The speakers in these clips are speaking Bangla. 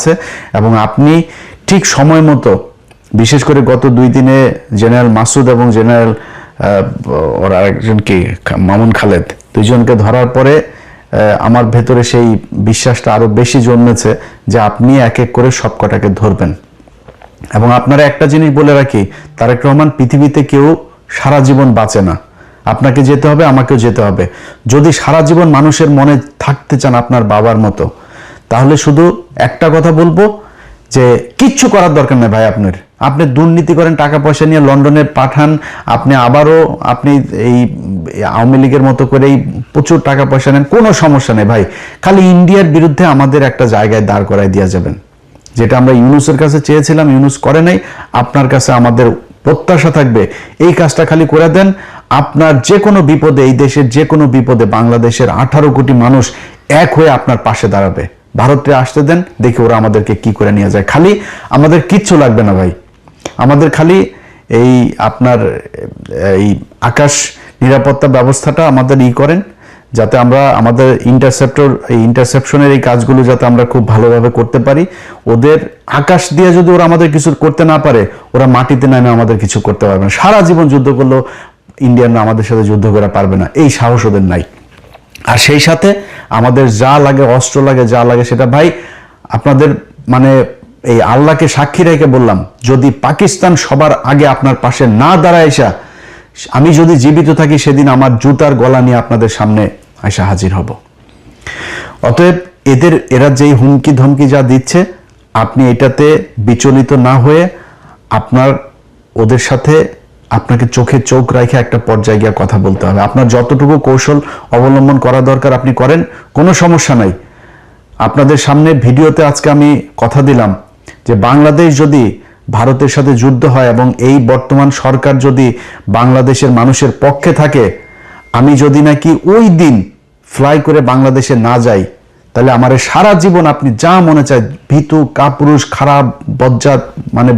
আছে এবং আপনি ঠিক সময় মতো, বিশেষ করে গত 2 দিনে জেনারেল মাসুদ এবং জেনারেল ওর আরেকজন কি মামুন খালেদ, দুইজনকে ধরার পরে আমার ভেতরে সেই বিশ্বাসটা আরো বেশি জন্মেছে যে আপনি এক এক করে সবকটাকে ধরবেন। এবং আপনারা একটা জিনিস বলে রাখি, তারেক রহমান, পৃথিবীতে কেউ সারা জীবন বাঁচে না। আপনাকে যেতে হবে, আমাকেও যেতে হবে। যদি সারা জীবন মানুষের মনে থাকতে চান আপনার বাবার মতো, তাহলে শুধু একটা কথা বলবো যে কিচ্ছু করার দরকার নেই ভাই। আপনি দুর্নীতি করেন, টাকা পয়সা নিয়ে লন্ডনে পাঠান, আপনি আবারও এই আওয়ামী লীগের মতো করে প্রচুর টাকা পয়সা নেন, কোনো সমস্যা নেই ভাই। খালি ইন্ডিয়ার বিরুদ্ধে আমাদের একটা জায়গায় দাঁড় করায় দিয়ে যাবেন, যেটা আমরা ইউনূসের কাছে চেয়েছিলাম, ইউনূস করে নাই। আপনার কাছে আমাদের প্রত্যাশা থাকবে এই কাজটা খালি করে দেন। আপনার যে কোনো বিপদে, এই দেশের যে কোনো বিপদে বাংলাদেশের 18 কোটি মানুষ এক হয়ে আপনার পাশে দাঁড়াবে। ভারতে আসতে দেন, দেখি ওরা আমাদেরকে কি করে নিয়ে যায়। খালি আমাদের কিচ্ছু লাগবে না ভাই, আমাদের খালি আপনার এই আকাশ নিরাপত্তা ব্যবস্থাটা আমাদের করেন, যাতে আমরা আমাদের ইন্টারসেপশনের এই কাজগুলো যাতে আমরা খুব ভালোভাবে করতে পারি। ওদের আকাশ দিয়ে যদি ওরা আমাদের কিছু করতে না পারে, ওরা মাটিতে নামে আমাদের কিছু করতে পারবে না। সারা জীবন যুদ্ধ করলেও ইন্ডিয়ানরা আমাদের সাথে যুদ্ধ করে পারবে না, এই সাহস ওদের নাই। আর সেই সাথে আমাদের যা লাগে, অস্ত্র লাগে, যা লাগে, সেটা ভাই আপনাদের এই আল্লাহকে সাক্ষী রেখে বললাম, যদি পাকিস্তান সবার আগে আপনার পাশে না দাঁড়ায় এসা, আমি যদি জীবিত থাকি সেদিন আমার জুতার গলা নিয়ে আপনাদের সামনে আয়সা হাজির হব। অতএব এরা যেই হুমকি ধমকি যা দিচ্ছে, আপনি এটাতে বিচলিত না হয়ে ওদের সাথে আপনাকে চোখে চোখ রেখে একটা পর্যায়ে গিয়ে কথা বলতে হবে। আপনার যতটুকু কৌশল অবলম্বন করা দরকার আপনি করেন, কোনো সমস্যা নাই। আপনাদের সামনে ভিডিওতে আজকে আমি কথা দিলাম যে বাংলাদেশ যদি ভারতের সাথে যুদ্ধ হয় এবং এই বর্তমান সরকার যদি বাংলাদেশের মানুষের পক্ষে থাকে, আমি যদি নাকি ওই দিন ফ্লাই করে বাংলাদেশে না যাই, তাহলে আমার সারা জীবন আপনি যা মনে চায়, ভীতু, কাপুরুষ, খারাপ, বজ্জাত,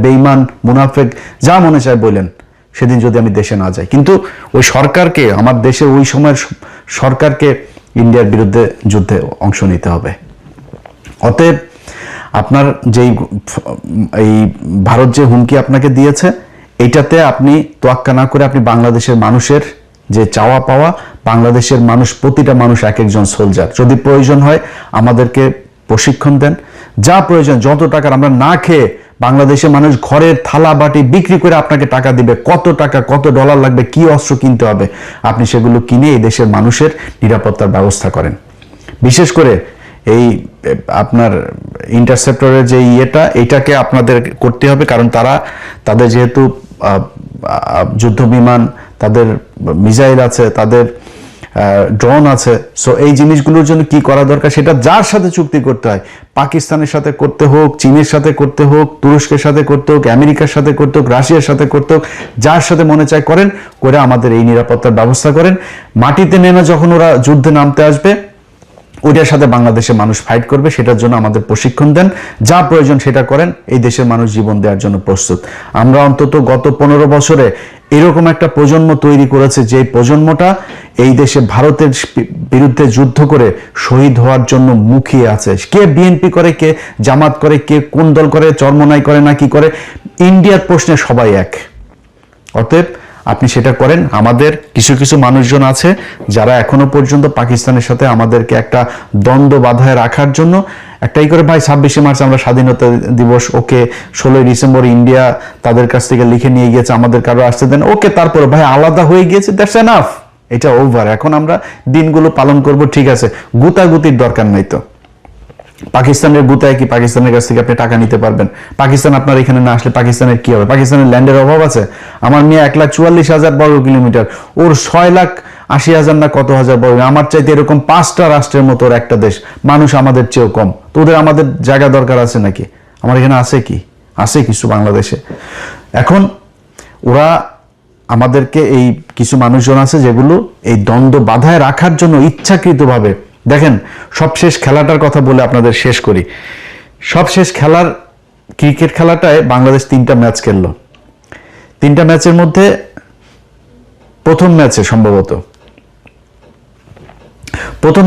বেঈমান, মুনাফেক, যা মনে চায় বলেন, সেদিন যদি আমি দেশে না যাই। কিন্তু ওই সরকারকে, আমার দেশের ওই সময়ের সরকারকে ইন্ডিয়ার বিরুদ্ধে যুদ্ধে অংশ নিতে হবে। অতএব আপনার এই ভারত যে হুমকি আপনাকে দিয়েছে, এইটাতে আপনি তোয়াক্কা না করে আপনি বাংলাদেশের মানুষের যে চাওয়া পাওয়া, বাংলাদেশের মানুষ, প্রতিটা মানুষ এক একজন সোলজার। যদি প্রয়োজন হয় আমাদেরকে প্রশিক্ষণ দেন, যা প্রয়োজন, যত টাকার, আমরা না খেয়ে বাংলাদেশের মানুষ ঘরের থালা বাটি বিক্রি করে আপনাকে টাকা দিবে, কত টাকা, কত ডলার লাগবে, কি অস্ত্র কিনতে হবে, আপনি সেগুলো কিনে এই দেশের মানুষের নিরাপত্তার ব্যবস্থা করেন। বিশেষ করে এই আপনার ইন্টারসেপ্টরের যে এইটাকে আপনাদের করতে হবে, কারণ তাদের যেহেতু যুদ্ধ বিমান, তাদের মিসাইল আছে, তাদের ড্রোন আছে। সো এই জিনিসগুলোর জন্য কি করা দরকার, সেটা যার সাথে চুক্তি করতে হয়, পাকিস্তানের সাথে করতে হোক, চীনের সাথে করতে হোক, তুরস্কের সাথে করতে হোক, আমেরিকার সাথে করতে হোক, রাশিয়ার সাথে করতে হোক, যার সাথে মনে চায় করেন, করে আমাদের এই নিরাপত্তার ব্যবস্থা করেন। মাটিতে নেমে যখন ওরা যুদ্ধে নামতে আসবে, ওইটার সাথে বাংলাদেশের মানুষ ফাইট করবে, সেটার জন্য আমাদের প্রশিক্ষণ দেন, যা প্রয়োজন সেটা করেন। এই দেশের মানুষ জীবন দেওয়ার জন্য প্রস্তুত। আমরা অন্তত গত 15 বছরে এরকম একটা প্রজন্ম তৈরি করেছে, যে প্রজন্মটা এই দেশে ভারতের বিরুদ্ধে যুদ্ধ করে শহীদ হওয়ার জন্য মুখিয়ে আছে। কে বিএনপি করে, কে জামাত করে, কে কোন দল করে, চরমনাই করে না কি করে, ইন্ডিয়ার প্রশ্নে সবাই এক। অতএব আপনি সেটা করেন। আমাদের কিছু কিছু মানুষজন আছে যারা এখনো পর্যন্ত পাকিস্তানের সাথে আমাদেরকে একটা দ্বন্দ্ব বাধায় রাখার জন্য একটাই করে, ভাই 26শে মার্চ আমরা স্বাধীনতা দিবস, ওকে 16ই ডিসেম্বর ইন্ডিয়া তাদের কাছ থেকে লিখে নিয়ে গিয়েছে, আমাদের কারো আসতে দেন, ওকে, তারপরে ভাই আলাদা হয়ে গিয়েছে, দ্যাটস এনাফ, এটা ওভার। এখন আমরা দিনগুলো পালন করব, ঠিক আছে, গুতাগুতির দরকার নাই। তো পাকিস্তানের গুতায় কি পাকিস্তানের কাছ থেকে আপনি টাকা নিতে পারবেন? পাকিস্তান আপনার এখানে না আসলে পাকিস্তানের কি হবে? পাকিস্তানের ল্যান্ডের অভাব আছে? আমার মেয়ে 1,44,000 বর্গ কিলোমিটার, ওর 6,80,000 না কত হাজার বর্গ, আমার চাইতে এরকম 5টা রাষ্ট্রের মতো একটা দেশ, মানুষ আমাদের চেয়েও কম। তো ওদের আমাদের জায়গা দরকার আছে নাকি? আমার এখানে আছে কি? আছে কিছু বাংলাদেশে। এখন ওরা আমাদেরকে, এই কিছু মানুষজন আছে যেগুলো এই দ্বন্দ্ব বাধায় রাখার জন্য ইচ্ছাকৃতভাবে, দেখেন সবশেষ খেলাটার কথা বলে আপনাদের শেষ করি। সবশেষ খেলার ক্রিকেট খেলাটায় বাংলাদেশ 3টা ম্যাচ খেললো। 3টা ম্যাচের মধ্যে প্রথম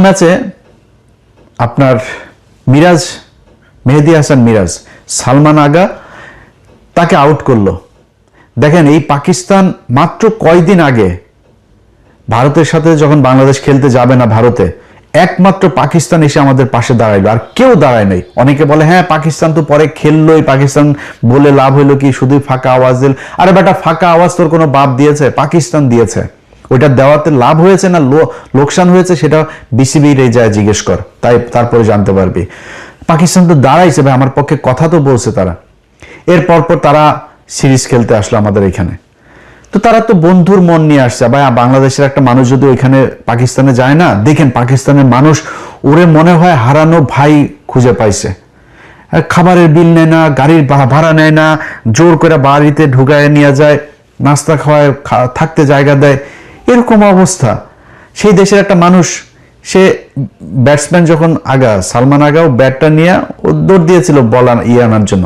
ম্যাচে আপনার মিরাজ মেহেদী হাসান মিরাজ, সালমান আগা তাকে আউট করলো। দেখেন এই পাকিস্তান মাত্র কয়দিন আগে ভারতের সাথে যখন বাংলাদেশ খেলতে যাবে না ভারতে, একমাত্র পাকিস্তান এসে আমাদের পাশে দাঁড়াইলো, আর কেউ দাঁড়ায় নাই। অনেকে বলে হ্যাঁ পাকিস্তান তো পরে খেললোই, পাকিস্তান বলে লাভ হইলো কি, শুধুই ফাঁকা আওয়াজ দিল। আরে বেটা, ফাঁকা আওয়াজ তোর কোনো বাপ দিয়েছে? পাকিস্তান দিয়েছে। ওইটা দেওয়াতে লাভ হয়েছে না লোকসান হয়েছে সেটা বিসিবির এই যায় জিজ্ঞেস কর, তারপরে জানতে পারবি। পাকিস্তান তো দাঁড়াইছে ভাই, আমার পক্ষে কথা তো বলছে তারা। এর পরপর তারা সিরিজ খেলতে আসলো আমাদের এখানে। তো তারা তো বন্ধুর মন নিয়ে আসছে ভাই। বাংলাদেশের একটা মানুষ যদি ওইখানে পাকিস্তানে যায় না, দেখেন পাকিস্তানের মানুষ ওরে মনে হয় হারানো ভাই খুঁজে পাইছে। খাবারের বিল নেয় না, গাড়ির ভাড়া নেয় না, জোর করে বাড়িতে ঢুকায় নিয়ে যায়, নাস্তা খাওয়ায়, থাকতে জায়গা দেয়, এরকম অবস্থা। সেই দেশের একটা মানুষ, সে ব্যাটসম্যান যখন সালমান আগাও ব্যাটটা নিয়ে ও দৌড় দিয়েছিল বল আনার জন্য,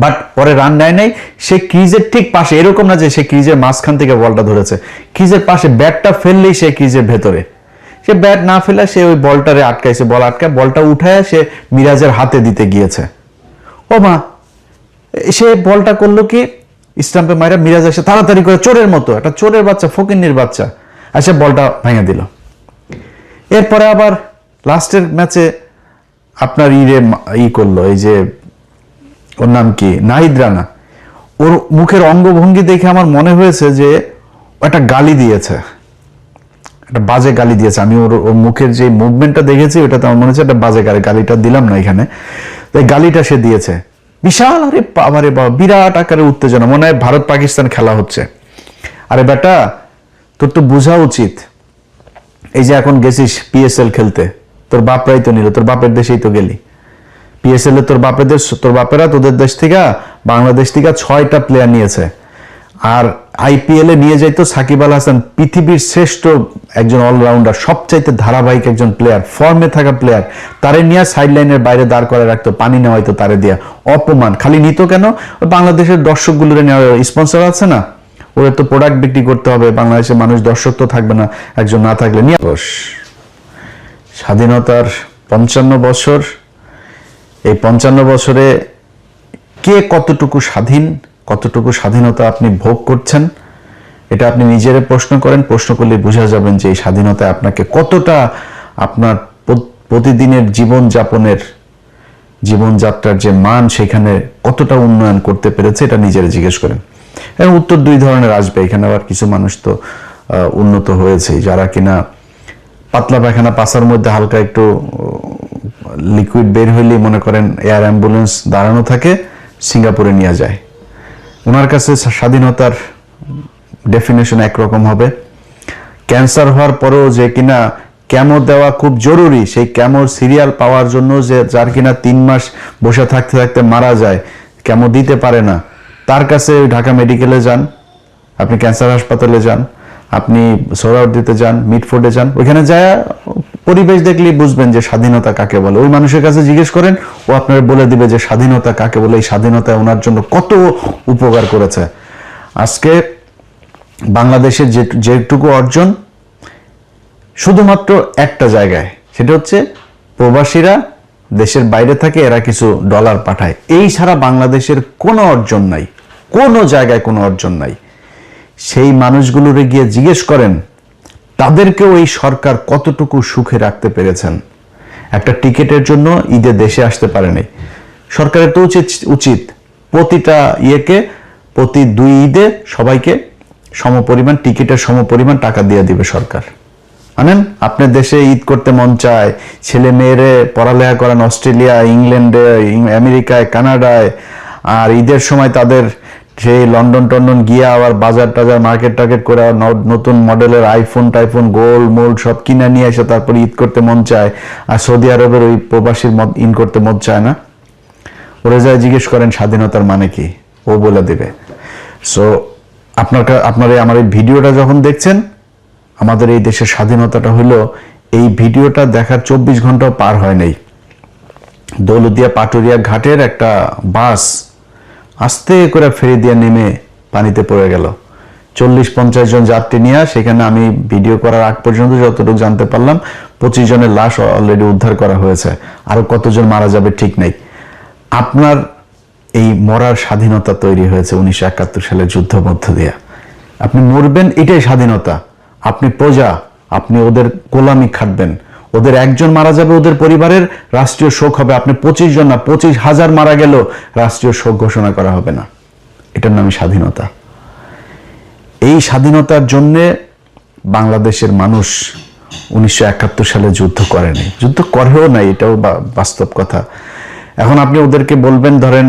বাট পরে রান নেয় নাই। সে ক্রিজের ঠিক পাশে, এরকম না যে সে ক্রিজের মাঝখান থেকে বলটা ধরেছে, ক্রিজের পাশে ব্যাটটা ফেললেই সে ক্রিজের ভেতরে, সে ব্যাট না ফেলে সে ওই বলটারে আটকাইছে, বল আটকায় বলটা উঠায় সে মিরাজের হাতে দিতে গিয়েছে। ও মা, সে বলটা করলো কি স্টাম্পে মাইরা, মিরাজ এসে তাড়াতাড়ি করে চোরের মতো, একটা চোরের বাচ্চা, ফকিন্নির বাচ্চা এসে বলটা ভেঙে দিল। এরপরে আবার লাস্টের ম্যাচে আপনার করলো, এই যে ওর নাম কি, নাহিদ রানা, ওর মুখের অঙ্গভঙ্গি দেখে আমার মনে হয়েছে যে একটা গালি দিয়েছে, একটা বাজে গালি দিয়েছে। আমি ওর মুখের যে মুভমেন্টটা দেখেছি ওটাতে আমার মনে হচ্ছে একটা বাজে গালিটা দিলাম না এখানে, তাই গালিটা সে দিয়েছে বিশাল। আরে বাবারে বাবা, বিরাট আকারে উত্তেজনা, মনে হয় ভারত পাকিস্তান খেলা হচ্ছে। আরে বেটা, তোর তো বোঝা উচিত, এই যে এখন গেছিস পিএসএল খেলতে, তোর বাপরাই তো নিল, তোর বাপের দেশেই তো গেলি। পিএসএল এ তোর বাপেরা তোদের দেশ থেকে, বাংলাদেশ থেকে 6টা প্লেয়ার নিয়েছে। আর আইপিএল এ নিয়ে যাইতো সাকিব আল হাসান, পৃথিবীর শ্রেষ্ঠ একজন অলরাউন্ডার, সবচাইতে ধারাবাহিক একজন প্লেয়ার, ফর্মে থাকা প্লেয়ার, তারে নিয়ে সাইড লাইনের বাইরে দাঁড় করে রাখতো, পানি নেওয়াইতো তারে দিয়া। অপমান খালি নিত কেন? বাংলাদেশের দর্শকগুলোর নেওয়া, স্পন্সর আছে না, ওদের তো প্রোডাক্ট বিক্রি করতে হবে, বাংলাদেশের মানুষ দর্শক তো থাকবে না, একজন না থাকলে নিয়ে। স্বাধীনতার 55 বছর, এই 55 বছরে কে কতটুকু স্বাধীন, কতটুকু স্বাধীনতা আপনি ভোগ করছেন, এটা আপনি নিজের প্রশ্ন করেন। প্রশ্ন করলে বোঝা যাবেন যে এই স্বাধীনতা আপনাকে কতটা, আপনার প্রতিদিনের জীবনযাত্রার যে মান সেখানে কতটা উন্নয়ন করতে পেরেছে, এটা নিজের জিজ্ঞেস করেন। এবং উত্তর দুই ধরনের আসবে এখানে। আবার কিছু মানুষ তো উন্নত হয়েছে, যারা কিনা পাতলা পায়খানা পাশার মধ্যে হালকা একটু লিকুইড বের হইলেই মনে করেন এয়ার অ্যাম্বুলেন্স দাঁড়ানো থাকে, সিঙ্গাপুরে নিয়ে যায়। ওনার কাছে স্বাধীনতার ডেফিনেশন একরকম হবে। ক্যান্সার হওয়ার পরেও যে কিনা ক্যামো দেওয়া খুব জরুরি, সেই ক্যামোর সিরিয়াল পাওয়ার জন্য যে যার কিনা 3 মাস বসে থাকতে থাকতে মারা যায়, ক্যামো দিতে পারে না, তার কাছে ঢাকা মেডিকেলে যান, আপনি ক্যান্সার হাসপাতালে যান, আপনি সোহরাওয়ার্দীতে যান, মিটফোর্ডে যান, ওইখানে যায় পরিবেশ দেখলেই বুঝবেন যে স্বাধীনতা কাকে বলে। ওই মানুষের কাছে জিজ্ঞেস করেন, ও আপনারা বলে দিবে যে স্বাধীনতা কাকে বলে, এই স্বাধীনতা ওনার জন্য কত উপকার করেছে। আজকে বাংলাদেশের যেটুকু অর্জন শুধুমাত্র একটা জায়গায়, সেটা হচ্ছে প্রবাসীরা দেশের বাইরে থাকে, এরা কিছু ডলার পাঠায়, এই ছাড়া বাংলাদেশের কোনো অর্জন নাই, কোনো জায়গায় কোনো অর্জন নাই। সেই মানুষগুলোরে গিয়ে জিজ্ঞেস করেন তাদেরকেও এই সরকার কতটুকু সুখে রাখতে পেরেছেন। একটা টিকিটের জন্য ঈদে দেশে আসতে পারেনি। সরকারের তো উচিত প্রতিটা প্রতি 2 ঈদে সবাইকে সমপরিমাণ টিকিটের সমপরিমাণ টাকা দিয়ে দিবে সরকার। জানেন, আপনার দেশে ঈদ করতে মন চায়, ছেলে মেয়েরে পড়ালেখা করেন অস্ট্রেলিয়া, ইংল্যান্ডে, আমেরিকায়, কানাডায়, আর ঈদের সময় তাদের সেই লন্ডন গিয়ে আবার বাজার টাজার মার্কেট টার্গেট করে নতুন মডেলের টাইফোন গোল্ড সব কিনে নিয়ে এসে তারপর ঈদ করতে মন চায়। আর সৌদি আরবের ওই প্রবাসীর ঈদ করতে মন চায় না। ওরা যায় জিজ্ঞেস করেন স্বাধীনতার মানে কি, ও বলে দেবে। সো আপনারা আমার এই ভিডিওটা যখন দেখছেন, আমাদের এই দেশের স্বাধীনতাটা হলো, এই ভিডিওটা দেখার 24 ঘন্টাও পার হয় নাই, দৌলতদিয়া পাটুরিয়া ঘাটের একটা বাস আস্তে করে ফেরি দিয়ে নেমে পানিতে পড়ে গেল। 40-50 জন যাত্রী নিয়ে, সেখানে আমি ভিডিও করার আগ পর্যন্ত যতটুকু জানতে পারলাম 25 জনের লাশ অলরেডি উদ্ধার করা হয়েছে, আরো কতজন মারা যাবে ঠিক নেই। আপনার এই মরার স্বাধীনতা তৈরি হয়েছে 1971 সালের যুদ্ধ মধ্য দিয়ে। আপনি মরবেন, এটাই স্বাধীনতা। আপনি প্রজা, আপনি ওদের গোলামি খাটবেন। ওদের একজন মারা যাবে, ওদের পরিবারের রাষ্ট্রীয় শোক হবে। আপনি 25 জন না 25,000 মারা গেল, রাষ্ট্রীয় শোক ঘোষণা করা হবে না। এটার নামই স্বাধীনতা। এই স্বাধীনতার জন্যে বাংলাদেশের মানুষ 1971 সালে যুদ্ধ করেনি, যুদ্ধ করেও নাই, এটাও বাস্তব কথা। এখন আপনি ওদেরকে বলবেন, ধরেন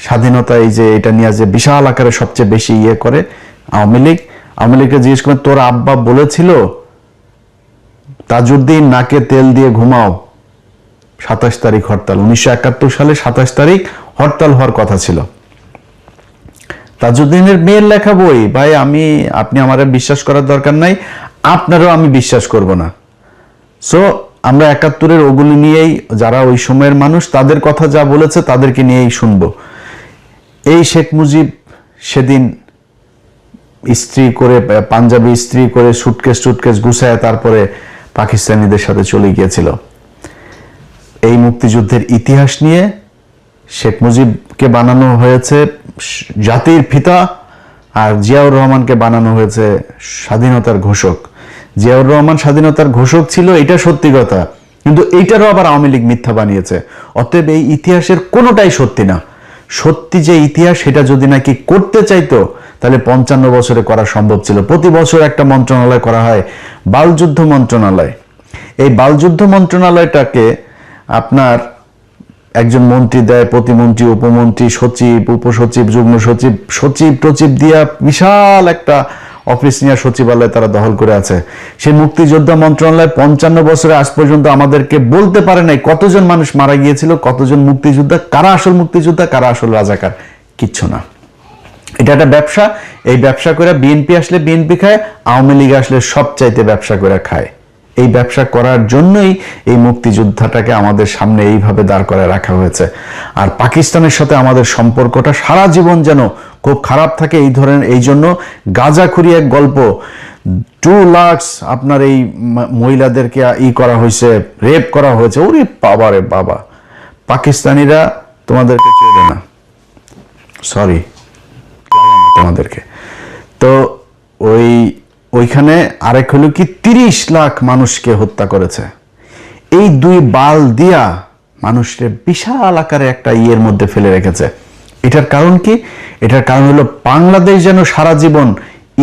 স্বাধীনতা এই যে এটা নিয়ে যে বিশাল আকারে সবচেয়ে বেশি করে আওয়ামী লীগকে জিজ্ঞেস করেন, তোর আব্বা বলেছিল তাজউদ্দিন নাকে তেল দিয়ে ঘুমাও, 27 তারিখ হরতাল। 1971 সালে 27 তারিখ হরতাল হওয়ার কথা ছিল। তাজউদ্দিনের মেয়ের লেখা বই, ভাই আপনি আমার বিশ্বাস করার দরকার নাই, আপনারও আমি বিশ্বাস করব না। সো আমরা 71-এর ওগুলি নিয়েই, যারা ওই সময়ের মানুষ তাদের কথা যা বলেছে তাদেরকে নিয়েই শুনবো। এই শেখ মুজিব সেদিন স্ত্রী করে, পাঞ্জাবি স্ত্রী করে, সুটকেস গুছায় তারপরে পাকিস্তানিদের সাথে চলে গিয়েছিল। এই মুক্তিযুদ্ধের ইতিহাস নিয়ে শেখ মুজিবকে বানানো হয়েছে জাতির পিতা, আর জিয়াউর রহমানকে বানানো হয়েছে স্বাধীনতার ঘোষক। জিয়াউর রহমান স্বাধীনতার ঘোষক ছিল, এটা সত্যি কথা, কিন্তু এইটারও আবার আওয়ামী লীগ মিথ্যা বানিয়েছে। অতএব এই ইতিহাসের কোনোটাই সত্যি না। সত্যি যে ইতিহাস, সেটা যদি নাকি করতে চাইতো তাহলে 55 বছরে করা সম্ভব ছিল। প্রতি বছর একটা মন্ত্রণালয় করা হয়, বালযুদ্ধ মন্ত্রণালয়। এই বালযুদ্ধ মন্ত্রণালয়টাকে আপনার একজন মন্ত্রী দেয়, প্রতিমন্ত্রী, উপমন্ত্রী, সচিব, উপসচিব, যুগ্ম সচিব, সচিব দিয়া বিশাল একটা অফিস নিয়ে সচিবালয় তারা দখল করে আছে। সেই মুক্তিযোদ্ধা মন্ত্রণালয় 55 বছরে আজ পর্যন্ত আমাদেরকে বলতে পারে নাই কতজন মানুষ মারা গিয়েছিল, কতজন মুক্তিযোদ্ধা, কারা আসল মুক্তিযোদ্ধা, কারা আসল রাজাকার, কিচ্ছু না। এটা একটা ব্যবসা। এই ব্যবসা করে বিএনপি আসলে বিএনপি খায়, আওয়ামী লীগ আসলে সবচাইতে ব্যবসা করে খায়। এই ব্যবসা করার জন্যই এই মুক্তিযোদ্ধাটাকে আমাদের সামনে এইভাবে দাঁড় করায় রাখা হয়েছে। আর পাকিস্তানের সাথে আমাদের সম্পর্কটা সারা জীবন যেন খুব খারাপ থাকে এই ধরনের, এই জন্য গাঁজাখুরি এক গল্প, 2 লাখ আপনার এই মহিলাদেরকে করা হয়েছে, রেপ করা হয়েছে। ওরে বাবা রে বাবা, পাকিস্তানিরা তোমাদেরকে চেনে না, সরি তোমাদেরকে। তো ওইখানে আরেক হলো কি 30 লাখ মানুষকে হত্যা করেছে। এই 2 বাল দিয়া মানুষের বিশাল আকারে একটা মধ্যে ফেলে রেখেছে। এটার কারণ কি? এটার কারণ হলো বাংলাদেশ যেন সারা জীবন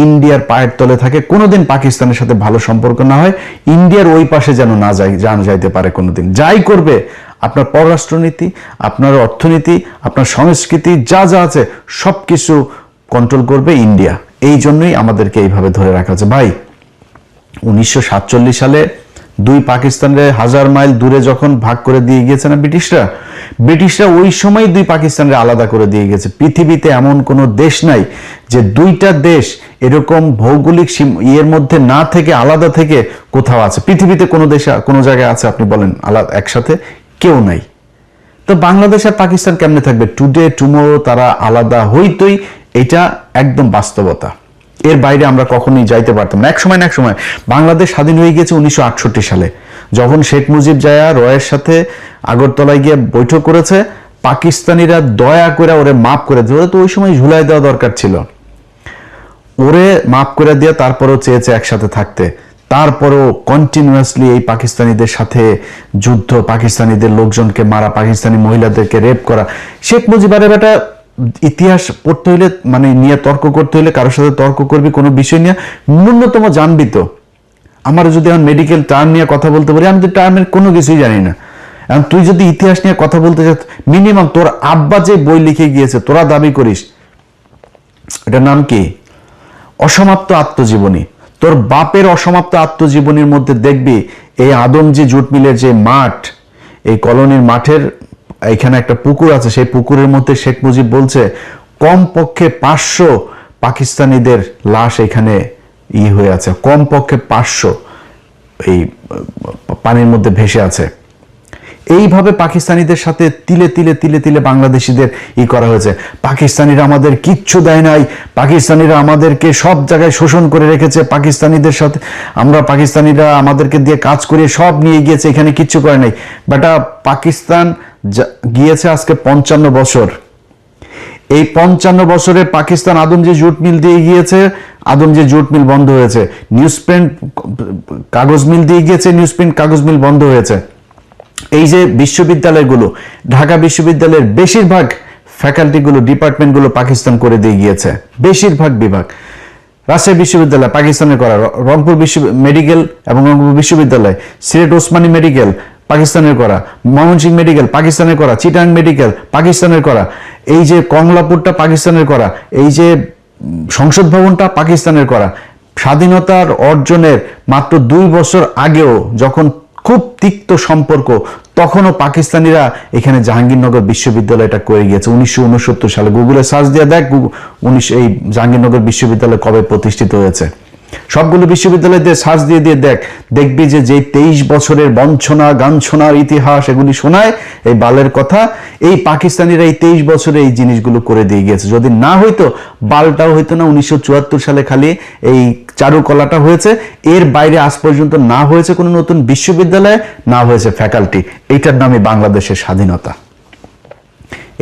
ইন্ডিয়ার পায়ের তলে থাকে, কোনোদিন পাকিস্তানের সাথে ভালো সম্পর্ক না হয়, ইন্ডিয়ার ওই পাশে যেন না যাইতে পারে কোনোদিন। যাই করবে, আপনার পররাষ্ট্রনীতি, আপনার অর্থনীতি, আপনার সংস্কৃতি যা যা আছে সবকিছু কন্ট্রোল করবে ইন্ডিয়া। এই জন্যই আমাদেরকে এইভাবে ধরে রাখা হচ্ছে। ভাই 1947 সালে 2 পাকিস্তানের 1000 মাইল দূরে যখন ভাগ করে দিয়ে গিয়েছে না ব্রিটিশরা ওই সময় 2 পাকিস্তানের আলাদা করে দিয়ে গেছে। পৃথিবীতে এমন কোনো দেশ নাই যে 2টা দেশ এরকম ভৌগোলিক মধ্যে না থেকে, আলাদা থেকে কোথাও আছে। পৃথিবীতে কোনো দেশে কোনো জায়গায় আছে আপনি বলেন আলাদা একসাথে? কেউ নাই। তো বাংলাদেশ আর পাকিস্তান কেমনে থাকবে? টুডে টুমোরো তারা আলাদা হইতই, এটা একদম বাস্তবতা। এর বাইরে আমরা কখনোই যাইতে পারতাম না। এক সময় না এক সময় বাংলাদেশ স্বাধীন হয়ে গেছে 1968 সালে, যখন শেখ মুজিব জায়া রয়ের সাথে আগরতলায় গিয়ে বৈঠক করেছে। পাকিস্তানিরা দয়া করে ওরে মাফ করে দিয়েছে। তো ওই সময় ঝুলাই দেওয়া দরকার ছিল, ওরে মাফ করে দিয়ে তারপরেও চেয়েছে একসাথে থাকতে। তারপরেও কন্টিনিউয়াসলি এই পাকিস্তানিদের সাথে যুদ্ধ, পাকিস্তানিদের লোকজনকে মারা, পাকিস্তানি মহিলাদেরকে রেপ করা। শেখ মুজিবের বেটা ইতিহাস পড়তে হইলে, মানে নিয়ে তর্ক করতে হইলে, কারোর সাথে তর্ক করবি কোনো বিষয় নিয়ে, ন্যূনতম জানবি তো। আমার যদি এখন মেডিকেল টার্ম নিয়ে কথা বলতে পারি, আমি তো টার্মের কোনো কিছুই জানি না। এখন তুই যদি ইতিহাস নিয়ে কথা বলতে চাস, মিনিমাম তোর আব্বা যে বই লিখে গিয়েছে, তোরা দাবি করিস, এটার নাম কি? অসমাপ্ত আত্মজীবনী। তোর বাপের অসমাপ্ত আত্মজীবনীর মধ্যে দেখবি এই আদমজি জুট মিলের যে মাঠ, এই কলোনির মাঠের এখানে একটা পুকুর আছে, সেই পুকুরের মধ্যে শেখ মুজিব বলছে কমপক্ষে 500 পাকিস্তানিদের লাশ এখানে হয়ে আছে, কমপক্ষে 500 এই পানির মধ্যে ভেসে আছে। এইভাবে পাকিস্তানিদের সাথে তিলে তিলে তিলে তিলে বাংলাদেশিদের করা হয়েছে। পাকিস্তানিরা আমাদের কিচ্ছু দেয় নাই, পাকিস্তানিরা আমাদেরকে সব জায়গায় শোষণ করে রেখেছে, পাকিস্তানিদের সাথে পাকিস্তানিরা আমাদেরকে দিয়ে কাজ করিয়ে সব নিয়ে গিয়েছে, এখানে কিচ্ছু করে নাই। বেটা, পাকিস্তান গিয়েছে আজকে 55 বছর। এই 55 বছরে পাকিস্তান আদমজি জুট মিল দিয়ে গিয়েছে, আদমজি জুট মিল বন্ধ হয়েছে। নিউজ প্রিন্ট কাগজ মিল দিয়ে গিয়েছে, নিউজ প্রিন্ট কাগজ মিল বন্ধ হয়েছে। এই যে বিশ্ববিদ্যালয়গুলো, ঢাকা বিশ্ববিদ্যালয়ের বেশিরভাগ ফ্যাকাল্টিগুলো, ডিপার্টমেন্টগুলো পাকিস্তান করে দিয়ে গিয়েছে, বেশিরভাগ বিভাগ। রাজশাহী বিশ্ববিদ্যালয় পাকিস্তানের করা, রংপুর মেডিকেল এবং রংপুর বিশ্ববিদ্যালয়, সিলেট ওসমানী মেডিকেল পাকিস্তানের করা, ময়মনসিংহ মেডিকেল পাকিস্তানের করা, চিটাং মেডিকেল পাকিস্তানের করা, এই যে কমলাপুরটা পাকিস্তানের করা, এই যে সংসদ ভবনটা পাকিস্তানের করা। স্বাধীনতার অর্জনের মাত্র 2 বছর আগেও যখন খুব তিক্ত সম্পর্ক, তখনও পাকিস্তানিরা এখানে জাহাঙ্গীরনগর বিশ্ববিদ্যালয়টা করে গিয়েছে 1969 সালে। গুগলে সার্চ দিয়ে দেখ এই জাহাঙ্গীরনগর বিশ্ববিদ্যালয় কবে প্রতিষ্ঠিত হয়েছে। সবগুলো বিশ্ববিদ্যালয় দিয়ে সার্চ দিয়ে দিয়ে দেখবি যে 23 বছরের বঞ্চনা গাঞ্ছনার ইতিহাস এগুলি শোনায়, এই বালের কথা। এই পাকিস্তানিরা এই 23 বছরে এই জিনিসগুলো করে দিয়ে গিয়েছে। যদি না হইতো, বালটাও হইতো না। 1974 সালে খালি এই চারুকলাটা হয়েছে, এর বাইরে আজ পর্যন্ত না হয়েছে কোনো নতুন বিশ্ববিদ্যালয়, না হয়েছে ফ্যাকাল্টি। এইটার নামই বাংলাদেশের স্বাধীনতা।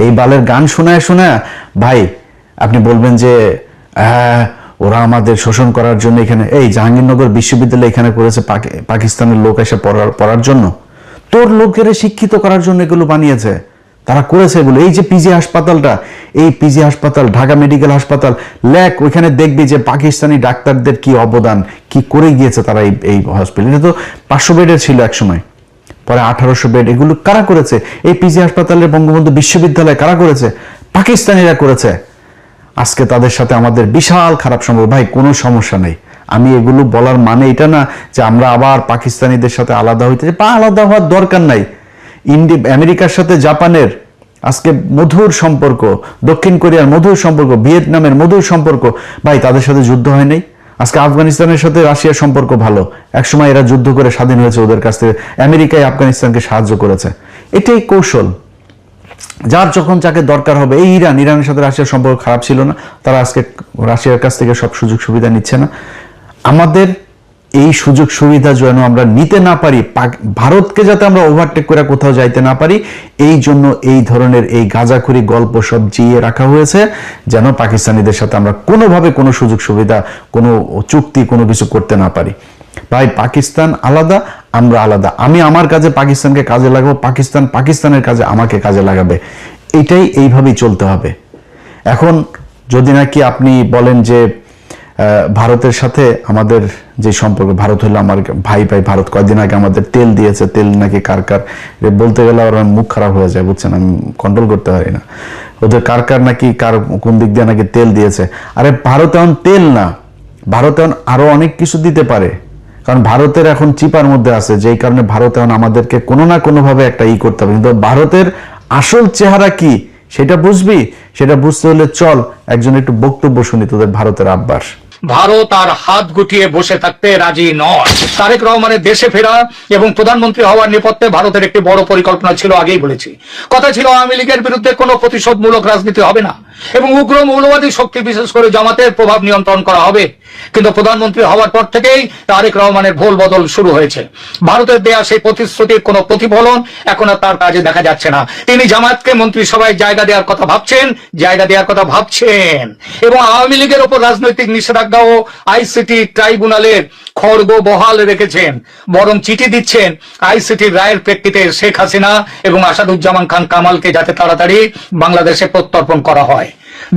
এই বালের গান শোনায় শোনায় ভাই আপনি বলবেন যে হ্যাঁ ওরা আমাদের শোষণ করার জন্য এখানে, এই জাহাঙ্গীরনগর বিশ্ববিদ্যালয় এখানে করেছে পাকিস্তানের লোক এসে পড়ার জন্য, তোর লোকেরা শিক্ষিত করার জন্য এগুলো বানিয়েছে, তারা করেছে এগুলো। এই যে পিজি হাসপাতালটা, এই পিজি হাসপাতাল, ঢাকা মেডিকেল হাসপাতাল লেখ, ওইখানে দেখবি যে পাকিস্তানি ডাক্তারদের কি অবদান, কি করে গিয়েছে তারা এই হসপিটাল। এটা তো 500 বেডের ছিল এক সময়, পরে 1800 বেড। এগুলো কারা করেছে? এই পিজি হাসপাতালের বঙ্গবন্ধু বিশ্ববিদ্যালয় কারা করেছে? পাকিস্তানিরা করেছে। আজকে তাদের সাথে আমাদের বিশাল খারাপ সম্পর্ক। ভাই কোনো সমস্যা নেই, আমি এগুলো বলার মানে এটা না যে আমরা আবার পাকিস্তানিদের সাথে আলাদা হইতে, আলাদা হওয়ার দরকার নাই। আমেরিকার সাথে জাপানের আজকে মধুর সম্পর্ক, দক্ষিণ কোরিয়ার মধুর সম্পর্ক, ভিয়েতনামের মধুর সম্পর্ক। ভাই তাদের সাথে যুদ্ধ হয় নাই। আজকে আফগানিস্তানের সাথে রাশিয়ার সম্পর্ক ভালো, একসময় এরা যুদ্ধ করে স্বাধীন হয়েছে ওদের কাছ থেকে। আমেরিকায় আফগানিস্তানকে সাহায্য করেছে, এটাই কৌশল। যার যখন যাকে দরকার হবে, এই ইরানের সাথে রাশিয়ার সম্পর্ক খারাপ ছিল না, তারা আজকে রাশিয়ার কাছ থেকে সব সুযোগ সুবিধা নিচ্ছে না। আমাদের এই সুযোগ সুবিধা যেন আমরা নিতে না পারি, ভারতকে যাতে আমরা ওভারটেক করে কোথাও যাইতে না পারি, এই জন্য এই ধরনের এই গাঁজাখুরি গল্প সব জিয়ে রাখা হয়েছে, যেন পাকিস্তানিদের সাথে আমরা কোনোভাবে কোনো সুযোগ সুবিধা, কোনো চুক্তি, কোনো কিছু করতে না পারি। ভাই পাকিস্তান আলাদা, আমরা আলাদা। আমি আমার কাজে পাকিস্তানকে কাজে লাগাবো, পাকিস্তান পাকিস্তানের কাজে আমাকে কাজে লাগাবে। এইটাই এইভাবেই চলতে হবে। এখন যদি নাকি আপনি বলেন যে ভারতের সাথে আমাদের যে সম্পর্ক, ভারত হলো আমার ভাই, ভারত কয়েকদিন আগে আমাদের তেল দিয়েছে, তেল নাকি কার বলতে গেলে আমার মুখ খারাপ হয়ে যায়, বুঝছেন, আমি কন্ট্রোল করতে পারি না। ওদের কার নাকি কোন দিক দিয়ে নাকি তেল দিয়েছে। আরে ভারত এখন তেল না, ভারত এখন আরো অনেক কিছু দিতে পারে, কারণ ভারতের এখন চিপার মধ্যে আছে, যেই কারণে ভারত এখন আমাদেরকে কোনো না কোনো ভাবে একটা করতে হবে। কিন্তু ভারতের আসল চেহারা কি সেটা বুঝবি, সেটা বুঝতে হলে চল একজন একটু বক্তব্য শুনি তোদের ভারতের আব্বাস। ভারত আর হাত গুটিয়ে বসে থাকতে রাজি নয়। তারেক রহমানের দেশে ফেরা এবং প্রধানমন্ত্রী হওয়ার নেপথ্যে ভারতের একটি বড় পরিকল্পনা ছিল, আগেই বলেছি। কথা ছিল আওয়ামী লীগের বিরুদ্ধে কোনো প্রতিশোধমূলক রাজনীতি হবে না এবং উগ্র মৌলবাদী শক্তি বিশেষ করে জামাতের প্রভাব নিয়ন্ত্রণ করা হবে। কিন্তু প্রধানমন্ত্রী হওয়ার পর থেকেই তারেক রহমানের ভুল বদল শুরু হয়েছে। ভারতের দেয়া সেই প্রতিশ্রুতির কোনো প্রতিফলন এখন আর তার কাজে দেখা যাচ্ছে না। তিনি জামাতকে মন্ত্রিসভায় জায়গা দেওয়ার কথা ভাবছেন এবং আওয়ামী লীগের উপর রাজনৈতিক নিষেধাজ্ঞা ও আইসিটি ট্রাইব্যুনালের খড়গ বহাল রেখেছেন, বরং চিঠি দিচ্ছেন আইসিটির রায়ের প্রেক্ষিতে শেখ হাসিনা এবং আসাদুজ্জামান খান কামালকে যাতে তাড়াতাড়ি বাংলাদেশে প্রত্যর্পণ করা হয়।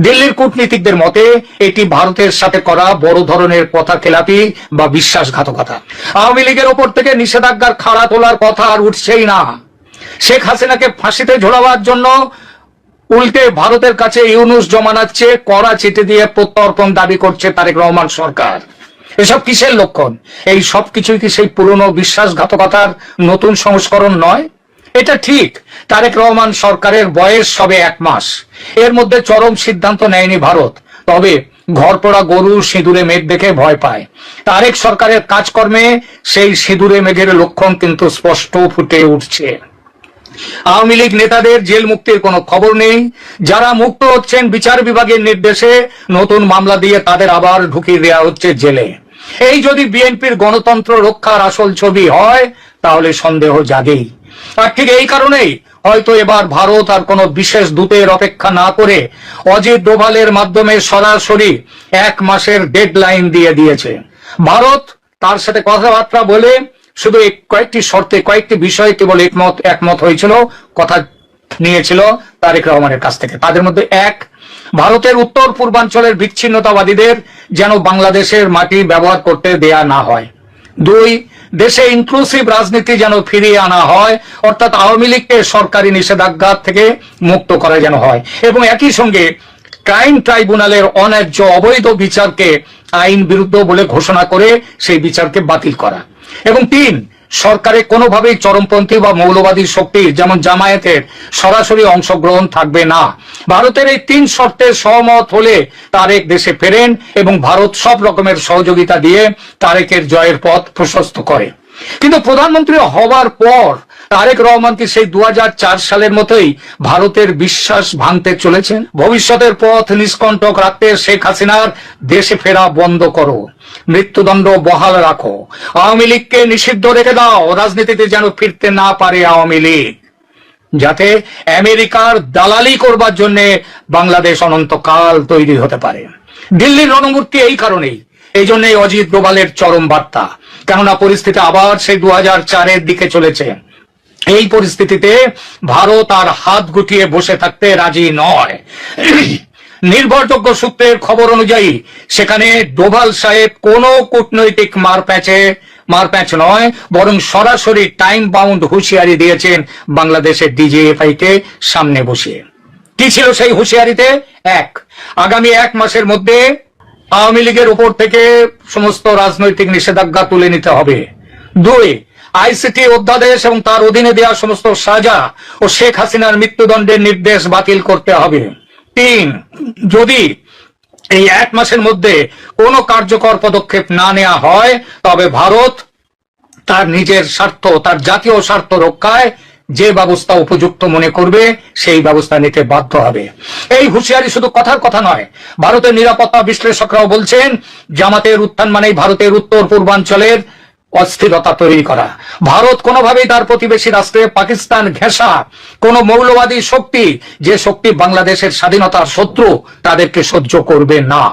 দিল্লির কূটনীতিকদের মতে এটি ভারতের সাথে করা বড় ধরনের কথা খেলাপি বা বিশ্বাসঘাতকতা। আওয়ামী লীগের ওপর থেকে নিষেধাজ্ঞার খাড়া তোলার কথা আর উঠছেই না। শেখ হাসিনাকে ফাঁসিতে ঝোলাবার জন্য উল্টে ভারতের কাছে ইউনূস জমানাচ্ছে, কড়া চিঠি দিয়ে প্রত্যর্পণ দাবি করছে তারেক রহমান সরকার। এসব কিসের লক্ষণ? এই সব কিছুই কি সেই পুরনো বিশ্বাসঘাতকতার নতুন সংস্করণ নয়? এটা ঠিক, তারেক রহমান সরকারের বয়স সবে 1 মাস। এর মধ্যে চরম সিদ্ধান্ত নেয়নি ভারত, তবে ঘরপোড়া গরু সিঁদুরে মেঘ দেখে ভয় পায়। তারেক সরকারের কাজকর্মে সেই সিঁদুরে মেঘের লক্ষণ কিন্তু স্পষ্ট ফুটে উঠছে। আওয়ামী লীগ নেতাদের জেল মুক্তির কোনো খবর নেই। যারা মুক্ত হচ্ছেন বিচার বিভাগের নির্দেশে নতুন মামলা দিয়ে তাদের আবার ঢুকিয়ে দেওয়া হচ্ছে জেলে। এই যদি বিএনপির গণতন্ত্র রক্ষার আসল ছবি হয় তাহলে সন্দেহ জাগেই। আর ঠিক এই কারণেই হয়তো এবার ভারত আর কোনো বিশেষ দূতের অপেক্ষা না করে অজিত ডোভালের মাধ্যমে সরাসরি 1 মাসের ডেডলাইন দিয়ে দিয়েছে। ভারত তার সাথে কথাবার্তা বলে শুধু কয়েকটি শর্তে কয়েকটি বিষয়ে কেবল একমত হয়েছিল, কথা নিয়েছিল তারেক রহমানের কাছ থেকে। তাদের মধ্যে 1, ভারতের উত্তর পূর্বাঞ্চলের বিচ্ছিন্নতাবাদীদের যেন বাংলাদেশের মাটি ব্যবহার করতে দেয়া না হয়। 2, দেশে ইনক্লুসিভ রাজনীতি যেন ফিরিয়ে আনা হয়, অর্থাৎ আওয়ামী লীগকে সরকারি নিষেধাজ্ঞা থেকে মুক্ত করা যেন হয়, এবং একই সঙ্গে ক্রাইম ট্রাইব্যুনালের অন্যায্য অবৈধ বিচারকে আইন বিরুদ্ধ বলে ঘোষণা করে সেই বিচারকে বাতিল করা। এবং 3, সরকারে কোনোভাবেই চরমপন্থী বা মৌলবাদী শক্তি যেমন জামায়াতের সরাসরি অংশগ্রহণ থাকবে না। ভারতের এই 3 শর্তে সহমত হলে তারেক দেশে ফেরেন এবং ভারত সব রকমের সহযোগিতা দিয়ে তারেকের জয়ের পথ প্রশস্ত করে। কিন্তু প্রধানমন্ত্রী হবার পর তারেক রহমান কি সেই 2004 সালের মতোই ভারতের বিশ্বাস ভাঙতে চলেছেন? ভবিষ্যতের পথ নিষ্কণ্টক রাখতে শেখ হাসিনার দেশে ফেরা বন্ধ করো, মৃত্যুদণ্ড বহাল রাখো, আওয়ামী লীগকে নিষিদ্ধ রেখে দাও, রাজনীতিতে যেন ফিরতে না পারে আওয়ামী লীগ, যাতে আমেরিকার দালালি করবার জন্য বাংলাদেশ অনন্তকাল তৈরি হতে পারে। দিল্লির রণমূর্তি এই কারণেই, এই জন্যই অজিত ডোভালের চরম বার্তা। কেননা পরিস্থিতি আবার সেই 2004-এর দিকে চলেছে। এই পরিস্থিতিতে ভারত আর হাত গুটিয়ে বসে থাকতে রাজি নয়। নির্ভরযোগ্য সূত্রের খবর অনুযায়ী সেখানে ডোভাল সাহেব কোনো কূটনৈতিক মারপ্যাচ নয়, বরং সরাসরি টাইম বাউন্ড হুঁশিয়ারি দিয়েছেন বাংলাদেশের ডিজিএফআই কে সামনে বসিয়ে। কি ছিল সেই হুঁশিয়ারিতে? 1, আগামী 1 মাসের মধ্যে আওয়ামী লীগের উপর থেকে সমস্ত রাজনৈতিক নিষেধাজ্ঞা তুলে নিতে হবে। 2, আইসিটি অধ্যাদেশ এবং তার অধীনে দেওয়া সমস্ত সাজা ও শেখ হাসিনার মৃত্যুদণ্ডের নির্দেশ বাতিল করতে হবে। 3, যদি এই 1 মাসের মধ্যে কোনো কার্যকর পদক্ষেপ না নেওয়া হয় তবে ভারত তার নিজের স্বার্থ, তার জাতীয় স্বার্থ রক্ষায় যে ব্যবস্থা উপযুক্ত মনে করবে সেই ব্যবস্থা নিতে বাধ্য হবে। এই হুঁশিয়ারি শুধু কথার কথা নয়। ভারতের নিরাপত্তা বিশ্লেষকরাও বলছেন জামাতের উত্থান মানেই ভারতের উত্তর পূর্বাঞ্চলের অস্থিরতা তৈরি করা। ভারত কোনোভাবেই তার প্রতিবেশী রাষ্ট্রে পাকিস্তান ঘেঁষা কোন মৌলবাদী শক্তি, যে শক্তি বাংলাদেশের স্বাধীনতার শত্রু, তাদেরকে সহ্য করবে না।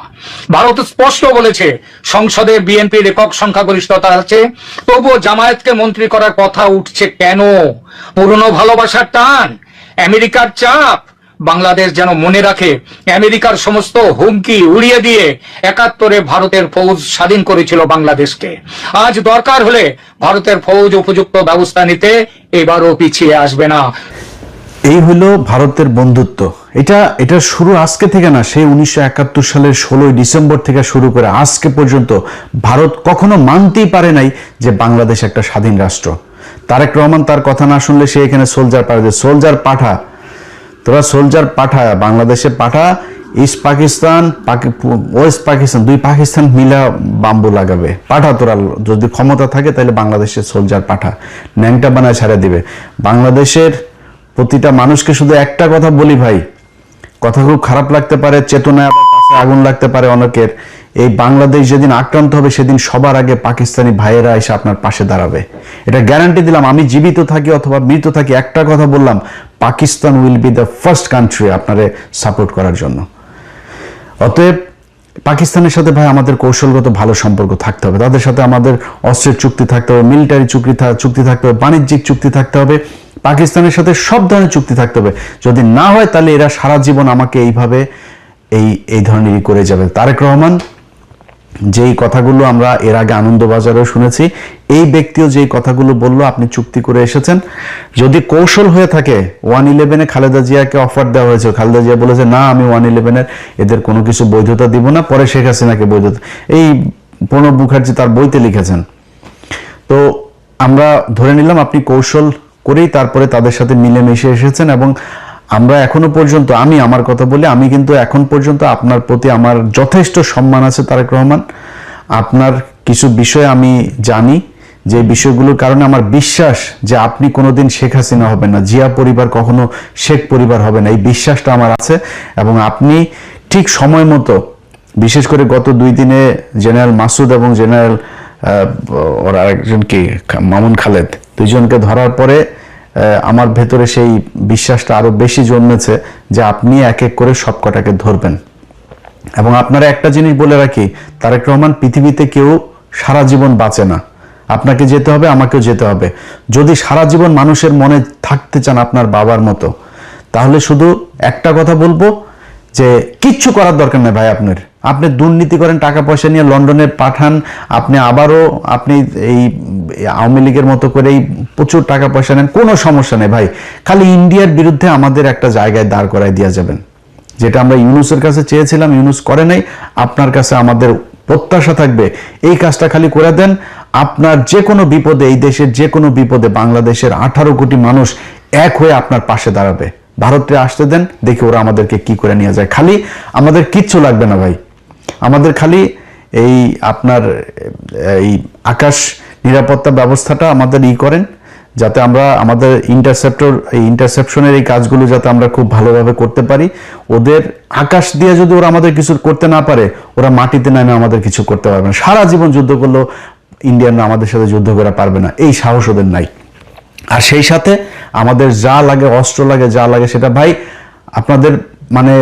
ভারত স্পষ্ট বলেছে সংসদে বিএনপির একক সংখ্যাগরিষ্ঠতা আছে, তবুও জামায়াতকে মন্ত্রী করার কথা উঠছে কেন? পুরনো ভালোবাসার টান, আমেরিকার চাপ? বাংলাদেশ যেন মনে রাখে আমেরিকার সমস্ত হুমকি উড়িয়ে দিয়ে 71-এ ভারতের ফৌজ স্বাধীন করেছিল বাংলাদেশকে। আজ দরকার হলে ভারতের ফৌজ উপযুক্ত ব্যবস্থা নিতে এবারও পিছিয়ে আসবে না। এই হলো ভারতের বন্ধুত্ব। এটা শুরু আজকে থেকে না, সেই 1971 সালের 16 ডিসেম্বর থেকে শুরু করে আজকে পর্যন্ত ভারত কখনো মানতেই পারে নাই যে বাংলাদেশ একটা স্বাধীন রাষ্ট্র। তারেক রহমান তার কথা না শুনলে সে এখানে সোলজার পাঠাবে। সোলজার পাঠা, তোরা সোলজার পাঠা, বাংলাদেশে পাঠা, ইস্ট পাকিস্তান, ওয়েস্ট পাকিস্তান, 2 পাকিস্তান মিলা বাম্বু লাগাবে। পাঠা তোরা, যদি ক্ষমতা থাকে তাহলে বাংলাদেশের সোলজার পাঠা, ন্যাংটা বানায় ছেড়ে দিবে। বাংলাদেশের প্রতিটা মানুষকে শুধু একটা কথা বলি ভাই, কথা খুব খারাপ লাগতে পারে, চেতনায় আবার কাছে আগুন লাগতে পারে অনেকের। এই বাংলাদেশ যেদিন আক্রান্ত হবে সেদিন সবার আগে পাকিস্তানি ভাইয়েরা এসে আপনার পাশে দাঁড়াবে। এটা গ্যারান্টি দিলাম। আমি জীবিত থাকি অথবা মৃত থাকি, একটা কথা বললাম, Pakistan will be the first country আপনারে সাপোর্ট করার জন্য। অতএব পাকিস্তানের সাথে ভাই আমাদের কৌশলগত ভালো সম্পর্ক থাকতে হবে, তাদের সাথে আমাদের অস্ত্রের চুক্তি থাকতে হবে, মিলিটারি চুক্তি থাকতে হবে, বাণিজ্যিক চুক্তি থাকতে হবে, পাকিস্তানের সাথে সব ধরনের চুক্তি থাকতে হবে। যদি না হয় তাহলে এরা সারা জীবন আমাকে এইভাবে এই ধরনেরই করে যাবে। তারেক রহমান যেই কথাগুলো আমরা এর আগে আনন্দবাজারেও শুনেছি, এই ব্যক্তিও যেই কথাগুলো বলল, আপনি চুক্তি করে এসেছেন, যদি কৌশল হয়ে থাকে, 111-এ খালেদা জিয়াকে অফার দেওয়া হয়েছে, খালেদা জিয়া বলেছে না আমি 111-এর এদের কোনো কিছু বৈধতা দিব না, পরে শেখ হাসিনাকে বৈধতা, এই প্রণব মুখার্জি তার বইতে লিখেছেন। তো আমরা ধরে নিলাম আপনি কৌশল করেই তারপরে তাদের সাথে মিলেমিশে এসেছেন, এবং আমরা এখনো পর্যন্ত, আমি আমার কথা বলি, আমি কিন্তু এখন পর্যন্ত আপনার প্রতি আমার যথেষ্ট সম্মান আছে তারেক রহমান। আপনার কিছু বিষয় আমি জানি যে বিষয়গুলোর কারণে আমার বিশ্বাস যে আপনি কোনোদিন শেখ হাসিনা হবেন না, জিয়া পরিবার কখনো শেখ পরিবার হবে না, এই বিশ্বাসটা আমার আছে। এবং আপনি ঠিক সময় মতো, বিশেষ করে গত 2 দিনে জেনারেল মাসুদ এবং জেনারেল ওর আরেকজনকে মামুন খালেদ, দুইজনকে ধরার পরে আমার ভেতরে সেই বিশ্বাসটা আরো বেশি জন্মেছে যে আপনি এক এক করে সব কটাকে ধরবেন। এবং আপনারা একটা জিনিস বলে রাখি, তারেক রহমান, পৃথিবীতে কেউ সারা জীবন বাঁচে না। আপনাকে যেতে হবে, আমাকেও যেতে হবে। যদি সারা জীবন মানুষের মনে থাকতে চান আপনার বাবার মতো, তাহলে শুধু একটা কথা বলবো যে কিচ্ছু করার দরকার নেই ভাই। আপনি দুর্নীতি করেন, টাকা পয়সা নিয়ে লন্ডনে পাঠান, আপনি আবারও আপনি এই আওয়ামী লীগের মতো করেই প্রচুর টাকা পয়সা নেন, কোনো সমস্যা নেই ভাই। খালি ইন্ডিয়ার বিরুদ্ধে আমাদের একটা জায়গায় দাঁড় করাই দিয়ে যাবেন, যেটা আমরা ইউনূসের কাছে চেয়েছিলাম, ইউনূস করে নাই। আপনার কাছে আমাদের প্রত্যাশা থাকবে এই কাজটা খালি করে দেন। আপনার যে কোনো বিপদে, এই দেশের যে কোনো বিপদে বাংলাদেশের 18 কোটি মানুষ এক হয়ে আপনার পাশে দাঁড়াবে। ভারতে আসতে দেন, দেখি ওরা আমাদেরকে কি করে নিয়ে যায়। খালি আমাদের কিচ্ছু লাগবে না ভাই, আমাদের খালি এই আপনার এই আকাশ নিরাপত্তা ব্যবস্থাটা আমাদের করেন, যাতে আমরা আমাদের ইন্টারসেপশনের এই কাজগুলো যাতে আমরা খুব ভালোভাবে করতে পারি। ওদের আকাশ দিয়ে যদি ওরা আমাদের কিছু করতে না পারে, ওরা মাটিতে নামে আমাদের কিছু করতে পারবে না। সারা জীবন যুদ্ধ করলেও ইন্ডিয়ানরা আমাদের সাথে যুদ্ধ করা পারবে না, এই সাহস ওদের নাই। আর সেই সাথে আমাদের যা লাগে, অস্ত্র লাগে, যা লাগে, সেটা ভাই আপনাদের মানে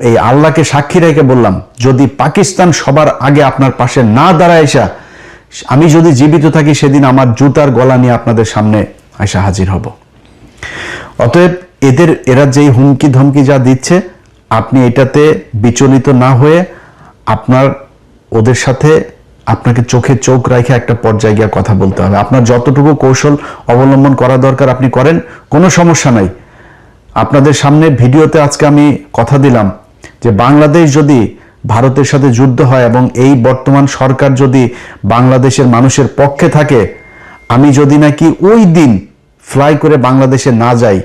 এই আল্লাহকে সাক্ষী রেখে বললাম, যদি পাকিস্তান সবার আগে আপনার পাশে না দাঁড়ায় এসা, আমি যদি জীবিত থাকি সেদিন আমার জুতার গলা নিয়ে আপনাদের সামনে এসে হাজির হব। অতএব এরা যেই হুমকি ধমকি যা দিচ্ছে, আপনি এটাতে বিচলিত না হয়ে আপনার ওদের সাথে আপনাকে চোখে চোখ রেখে একটা পর্যায়ে গিয়ে কথা বলতে হবে। আপনার যতটুকু কৌশল অবলম্বন করা দরকার আপনি করেন, কোনো সমস্যা নাই। আপনাদের সামনে ভিডিওতে আজকে আমি কথা দিলাম যে বাংলাদেশ যদি ভারতের সাথে যুদ্ধ হয় এবং এই বর্তমান সরকার যদি বাংলাদেশের মানুষের পক্ষে থাকে, আমি যদি নাকি ওই দিন ফ্লাই করে বাংলাদেশে না যাই,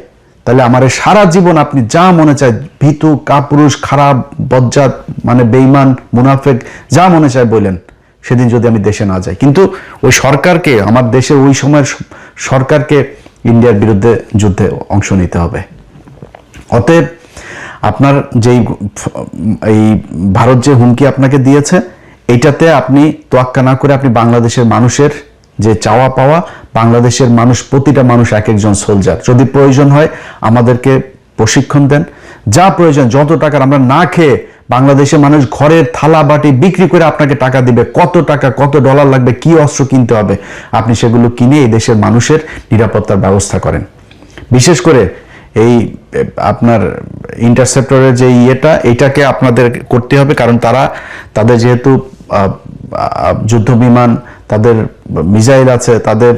তাহলে আমার সারা জীবন আপনি যা মনে চায়, ভীতু, কাপুরুষ, খারাপ, বজ্জাত, মানে বেঈমান, মুনাফেক, যা মনে চায় বলেন, সেদিন যদি আমি দেশে না যাই। কিন্তু ওই সরকারকে, আমার দেশের ওই সময়ের সরকারকে ইন্ডিয়ার বিরুদ্ধে যুদ্ধে অংশ নিতে হবে। অতএব আপনার যেই এই ভারত যে হুমকি আপনাকে দিয়েছে, এইটাতে আপনি তোয়াক্কা না করে আপনি বাংলাদেশের মানুষের যে চাওয়া পাওয়া, বাংলাদেশের মানুষ, প্রতিটা মানুষ এক একজন সোলজার, যদি প্রয়োজন হয় আমাদেরকে প্রশিক্ষণ দেন, যা প্রয়োজন, যত টাকার, আমরা না খেয়ে বাংলাদেশের মানুষ ঘরের থালা বাটি বিক্রি করে আপনাকে টাকা দিবে, কত টাকা, কত ডলার লাগবে, কি অস্ত্র কিনতে হবে, আপনি সেগুলো কিনে এই দেশের মানুষের নিরাপত্তার ব্যবস্থা করেন। বিশেষ করে এই আপনার ইন্টারসেপ্টরের যে এইটাকে আপনাদের করতে হবে, কারণ তাদের যেহেতু যুদ্ধ বিমান, তাদের মিসাইল আছে, তাদের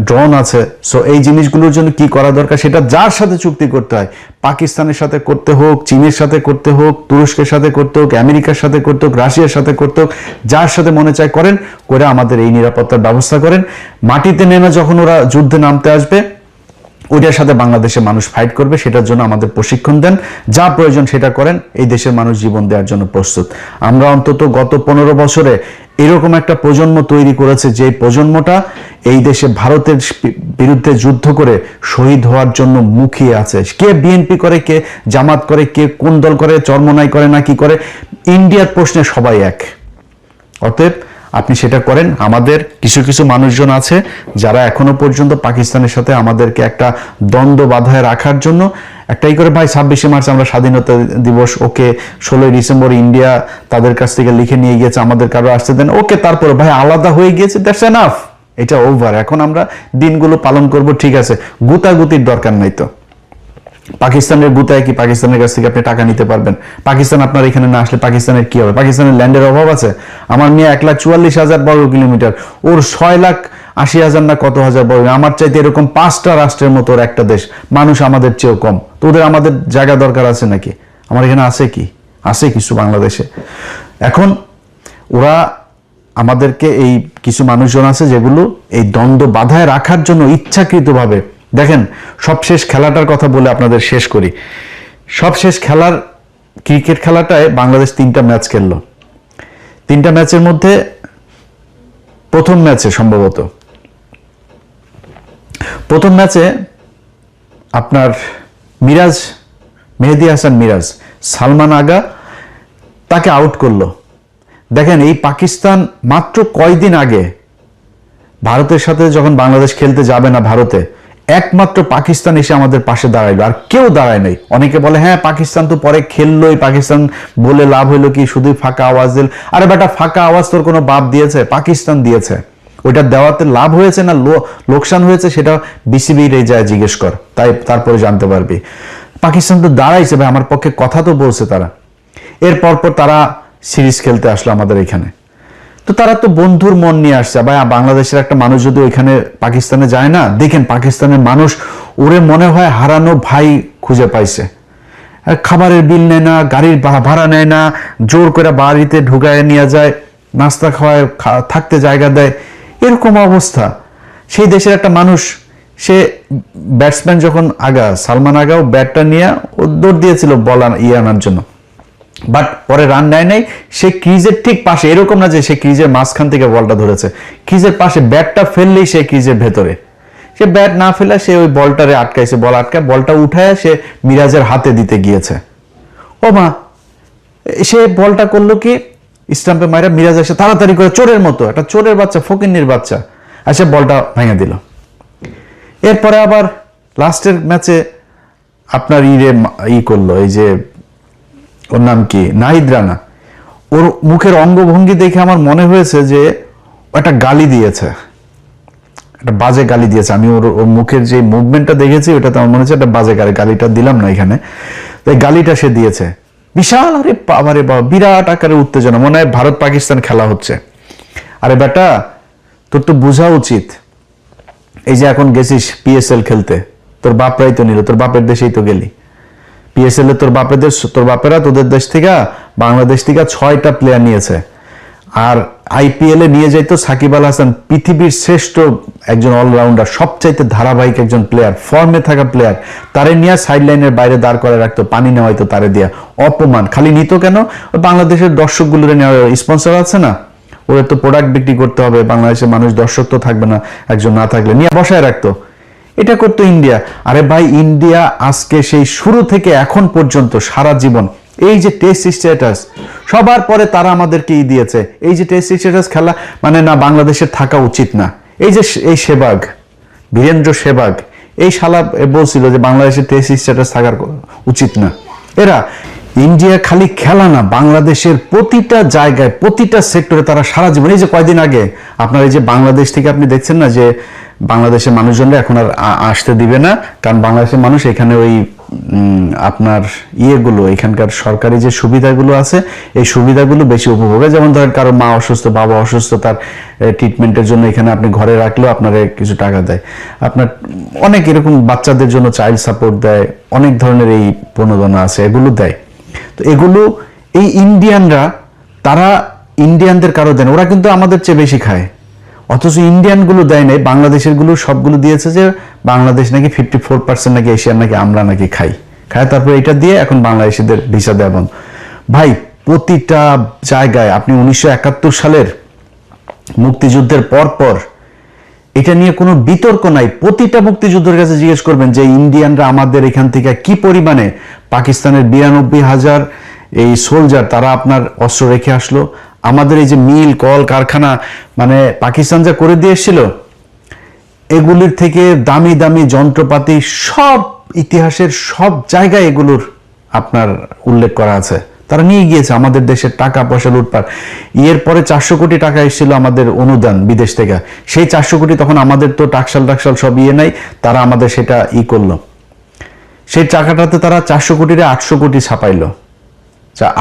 ড্রোন আছে, সো এই জিনিসগুলোর জন্য কি করা দরকার সেটা যার সাথে চুক্তি করতে হয়, পাকিস্তানের সাথে করতে হোক, চীনের সাথে করতে হোক, তুরস্কের সাথে করতে হোক, আমেরিকার সাথে করতে হোক, রাশিয়ার সাথে করতে হোক, যার সাথে মনে চায় করেন, করে আমাদের এই নিরাপত্তার ব্যবস্থা করেন। মাটিতে নেমে যখন ওরা যুদ্ধে নামতে আসবে, ওইটার সাথে বাংলাদেশের মানুষ ফাইট করবে, সেটার জন্য আমাদের প্রশিক্ষণ দেন, যা প্রয়োজন সেটা করেন। এই দেশের মানুষ জীবন দেওয়ার জন্য প্রস্তুত। আমরা অন্তত গত 15 বছরে এরকম একটা প্রজন্ম তৈরি করেছে, যে প্রজন্মটা এই দেশে ভারতের বিরুদ্ধে যুদ্ধ করে শহীদ হওয়ার জন্য মুখিয়ে আছে। কে বিএনপি করে, কে জামাত করে, কে কোন দল করে, চরমনাই করে না কি করে, ইন্ডিয়ার প্রশ্নে সবাই এক। অতএব আপনি সেটা করেন। আমাদের কিছু কিছু মানুষজন আছে যারা এখনো পর্যন্ত পাকিস্তানের সাথে আমাদেরকে একটা দ্বন্দ্ব বাধায় রাখার জন্য একটাই করে, ভাই 26শে মার্চ আমরা স্বাধীনতা দিবস, ওকে 16ই ডিসেম্বর ইন্ডিয়া তাদের কাছ থেকে লিখে নিয়ে গিয়েছে, আমাদের কারো আসতে দেন, ওকে, তারপরে ভাই আলাদা হয়ে গিয়েছে, দ্যাটস এনাফ, এটা ওভার। এখন আমরা দিনগুলো পালন করব, ঠিক আছে, গুতাগুতির দরকার নাই তো। পাকিস্তানের গুতায় কি পাকিস্তানের কাছ থেকে আপনি টাকা নিতে পারবেন? পাকিস্তান আপনার এখানে না আসলে পাকিস্তানের কি হবে? পাকিস্তানের ল্যান্ডের অভাব আছে? আমার মেয়ে 1,44,000 বর্গ কিলোমিটার, ওর 6,80,000 না কত হাজার বর্গ, আমার চাইতে এরকম 5টা রাষ্ট্রের মতো ওর একটা দেশ, মানুষ আমাদের চেয়েও কম। তো ওদের আমাদের জায়গা দরকার আছে নাকি? আমার এখানে আছে কি? আছে কিছু বাংলাদেশে। এখন ওরা আমাদেরকে, এই কিছু মানুষজন আছে যেগুলো এই দ্বন্দ্ব বাধায় রাখার জন্য ইচ্ছাকৃতভাবে, দেখেন সবশেষ খেলাটার কথা বলে আপনাদের শেষ করি। সবশেষ খেলার ক্রিকেট খেলাটায় বাংলাদেশ 3টা ম্যাচ খেললো। 3টা ম্যাচের মধ্যে প্রথম ম্যাচে সম্ভবত প্রথম ম্যাচে আপনার মেহেদী হাসান মিরাজ সালমান আগা তাকে আউট করলো। দেখেন এই পাকিস্তান মাত্র কয়দিন আগে ভারতের সাথে যখন বাংলাদেশ খেলতে যাবে না ভারতে, একমাত্র পাকিস্তান এসে আমাদের পাশে দাঁড়াইলো, আর কেউ দাঁড়ায় নাই। অনেকে বলে হ্যাঁ পাকিস্তান তো পরে খেললোই, পাকিস্তান বলে লাভ হইলো কি, শুধুই ফাঁকা আওয়াজ দিল। আরে বেটা ফাঁকা আওয়াজ তোর কোনো বাপ দিয়েছে? পাকিস্তান দিয়েছে। ওইটা দেওয়াতে লাভ হয়েছে না লোকসান হয়েছে সেটা বিসিবির এই যায় জিজ্ঞেস কর, তারপরে জানতে পারবি। পাকিস্তান তো দাঁড়াইছে ভাই, আমার পক্ষে কথা তো বলছে তারা। এর পরপর তারা সিরিজ খেলতে আসলো আমাদের এখানে। তো তারা তো বন্ধুর মন নিয়ে আসছে ভাই। বাংলাদেশের একটা মানুষ যদি ওইখানে পাকিস্তানে যায় না, দেখেন পাকিস্তানের মানুষ ওরে মনে হয় হারানো ভাই খুঁজে পাইছে। খাবারের বিল নেয় না, গাড়ির ভাড়া নেয় না, জোর করে বাড়িতে ঢুকায় নিয়ে যায়, নাস্তা খাওয়ায়, থাকতে জায়গা দেয়, এরকম অবস্থা। সেই দেশের একটা মানুষ, সে ব্যাটসম্যান যখন সালমান আগাও ব্যাটটা নিয়ে ও দৌড় দিয়েছিল বল আনার জন্য, বাট পরে রান নেয় নাই। সে ক্রিজের ঠিক পাশে, এরকম না যে সে ক্রিজের মাঝখান থেকে বলটা ধরেছে, ক্রিজের পাশে ব্যাটটা ফেললেই সে ক্রিজের ভেতরে, সে ব্যাট না ফেলে সে ওই বলটারে আটকাইছে, বলটা উঠায় সে মিরাজের হাতে দিতে গিয়েছে। ও মা, সে বলটা করলো কি স্টাম্পে মাইরা, মিরাজ এসে তাড়াতাড়ি করে চোরের মতো, একটা চোরের বাচ্চা, ফকিন্নির বাচ্চা এসে বলটা ভেঙে দিল। এরপরে আবার লাস্টের ম্যাচে আপনার করলো, এই যে ওর নাম কি, নাহিদ রানা, ওর মুখের অঙ্গভঙ্গি দেখে আমার মনে হয়েছে যে একটা গালি দিয়েছে, একটা বাজে গালি দিয়েছে। আমি ওর মুখের যে মুভমেন্টটা দেখেছি ওটাতে আমার মনে হচ্ছে একটা বাজে গালিটা দিলাম না এখানে, তাই গালিটা সে দিয়েছে বিশাল। আরে বাবা, বিরাট আকারে উত্তেজনা, মনে হয় ভারত পাকিস্তান খেলা হচ্ছে। আরে বেটা তোর তো বোঝা উচিত, এই যে এখন গেছিস পিএসএল খেলতে, তোর বাপরাই তো নিল, তোর বাপের দেশেই তো গেলি। পিএসএল এ তোর বাপেরা তোদের দেশ থেকে, বাংলাদেশ থেকে 6টা প্লেয়ার নিয়েছে। আর আইপিএল এ নিয়ে যাইতো সাকিব আল হাসান, পৃথিবীর শ্রেষ্ঠ একজন অলরাউন্ডার, সবচাইতে ধারাবাহিক একজন প্লেয়ার, ফর্মে থাকা প্লেয়ার, তারে নিয়ে সাইড লাইনের বাইরে দাঁড় করে রাখতো, পানি নেওয়াইতো তারে দিয়া। অপমান খালি নিত কেন? বাংলাদেশের দর্শকগুলোরে নেওয়া, স্পন্সর আছে না, ওদের তো প্রোডাক্ট বিক্রি করতে হবে, বাংলাদেশের মানুষ দর্শক তো থাকবে না, একজন না থাকলে নিয়ে বসায় রাখতো। এটা করতো ইন্ডিয়া। আরে ভাই ইন্ডিয়া আজকে সেই শুরু থেকে এখন পর্যন্ত সারা জীবন এই যে টেস্ট স্ট্যাটাস, সবার পরে তারা আমাদেরকে দিয়েছে। এই যে টেস্ট স্ট্যাটাস খেলা মানে না, বাংলাদেশের থাকা উচিত না। এই যে এই সেবাগ, বীরেন্দ্র সেবাগ, এই শালা বলছিল যে বাংলাদেশের টেস্ট স্ট্যাটাস থাকার উচিত না। এরা ইন্ডিয়া খালি খেলা না, বাংলাদেশের প্রতিটা জায়গায়, প্রতিটা সেক্টরে তারা সারা জীবন, এই যে কয়দিন আগে আপনার এই যে বাংলাদেশ থেকে আপনি দেখছেন না যে বাংলাদেশের মানুষজনরা এখন আর আসতে দিবে না, কারণ বাংলাদেশের মানুষ এখানে ওই আপনার ইয়েগুলো, এখানকার সরকারি যে সুবিধাগুলো আছে এই সুবিধাগুলো বেশি উপভোগ। যেমন ধরেন কারো মা অসুস্থ, বাবা অসুস্থ, তার ট্রিটমেন্টের জন্য এখানে আপনি ঘরে রাখলেও আপনার কিছু টাকা দেয়, আপনার অনেক এরকম বাচ্চাদের জন্য চাইল্ড সাপোর্ট দেয়, অনেক ধরনের এই প্রণোদনা আছে, এগুলো দেয়। তো এগুলো এই ইন্ডিয়ানরা, তারা ইন্ডিয়ানদের কারো দেন, ওরা কিন্তু আমাদের চেয়ে বেশি খায়, অথচ ইন্ডিয়ান গুলো দেয় নাই, বাংলাদেশের গুলো সবগুলো দিয়েছে যে বাংলাদেশ নাকি 54% নাকি এশিয়ান নাকি আমরা নাকি খাই, তারপরে এটা দিয়ে এখন বাংলাদেশিদের ভিসা দেয় বন্ধ। ভাই প্রতিটা জায়গায় আপনি 1971 সালের মুক্তিযুদ্ধের পর এটা নিয়ে কোনো বিতর্ক নাই, প্রতিটা মুক্তিযুদ্ধের কাছে জিজ্ঞেস করবেন যে ইন্ডিয়ানরা আমাদের এখান থেকে কি পরিমাণে, পাকিস্তানের 92,000 এই সোলজার তারা আপনার অস্ত্র রেখে আসলো, আমাদের এই যে মিল কল কারখানা মানে পাকিস্তান যা করে দিয়ে এসেছিল, এগুলির থেকে দামি দামি যন্ত্রপাতি সব ইতিহাসের সব জায়গায় এগুলোর আপনার উল্লেখ করা আছে। তারা নিয়ে গিয়েছে, আমাদের দেশের টাকা পয়সা লুটপাট। এর পরে 400 কোটি টাকা এসেছিল আমাদের অনুদান বিদেশ থেকে, সেই 400 কোটি তখন আমাদের তো টাকশাল সব নাই, তারা আমাদের সেটা করলো, সেই টাকাটাতে তারা 400 কোটিরে 800 কোটি ছাপাইলো।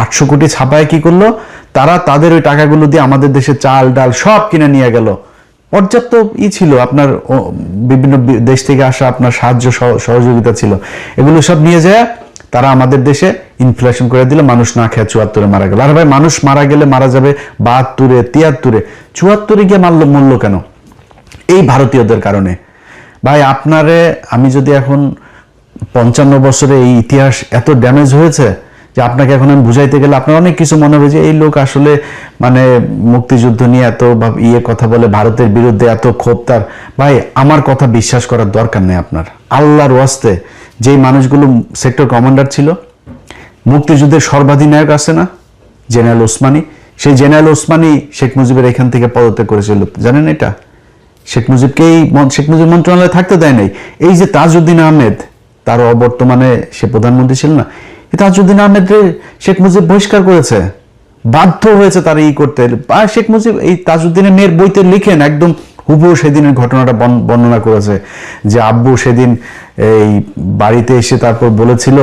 800 কোটি ছাপায় কি করলো তারা, তাদের ওই টাকাগুলো দিয়ে আমাদের দেশে চাল ডাল সব কিনে নিয়ে গেল। পর্যাপ্ত ছিল আপনার বিভিন্ন দেশ থেকে আসা আপনার সাহায্য সহযোগিতা ছিল, এগুলো সব নিয়ে যায় তারা আমাদের দেশে ইনফ্লেশন করে দিল, মানুষ না খেয়ে 74-এ মারা গেল। আর ভাই মানুষ মারা গেলে মারা যাবে 72-এ 73-এ, 74-এ গিয়ে মূল্য কেন? এই ভারতীয়দের কারণে। ভাই আপনারে আমি যদি এখন 55 বছরে এই ইতিহাস এত ড্যামেজ হয়েছে যে আপনাকে এখন আমি বুঝাইতে গেলে আপনার অনেক কিছু মনে হবে যে এই লোক আসলে মানে মুক্তিযুদ্ধ নিয়ে এত কথা বলে, ভারতের বিরুদ্ধে এত ক্ষোভ তার। ভাই আমার কথা বিশ্বাস করার দরকার নেই আপনার। আল্লাহর ওয়াস্তে যেই মানুষগুলো সেক্টর কমান্ডার ছিল, মুক্তিযুদ্ধের সর্বাধিনায়ক আছে না জেনারেল ওসমানী, সেই জেনারেল ওসমানী শেখ মুজিবের এখান থেকে পদত্যাগ করেছিল, জানেন এটা? শেখ মুজিব মন্ত্রণালয়ে থাকতে দেয় নাই। এই যে তাজউদ্দিন আহমেদ, তার অবর্তমানে সে প্রধানমন্ত্রী ছিল না, এই তাজউদ্দিন আহমেদকে শেখ মুজিব বহিষ্কার করেছে, বাধ্য হয়েছে তার করতে। আর শেখ মুজিব এই তাজউদ্দিনের মেয়ের বইতে লিখেন, একদম হুবহু সেদিনের ঘটনাটা বর্ণনা করেছে যে আব্বু সেদিন এই বাড়িতে এসে তারপর বলেছিল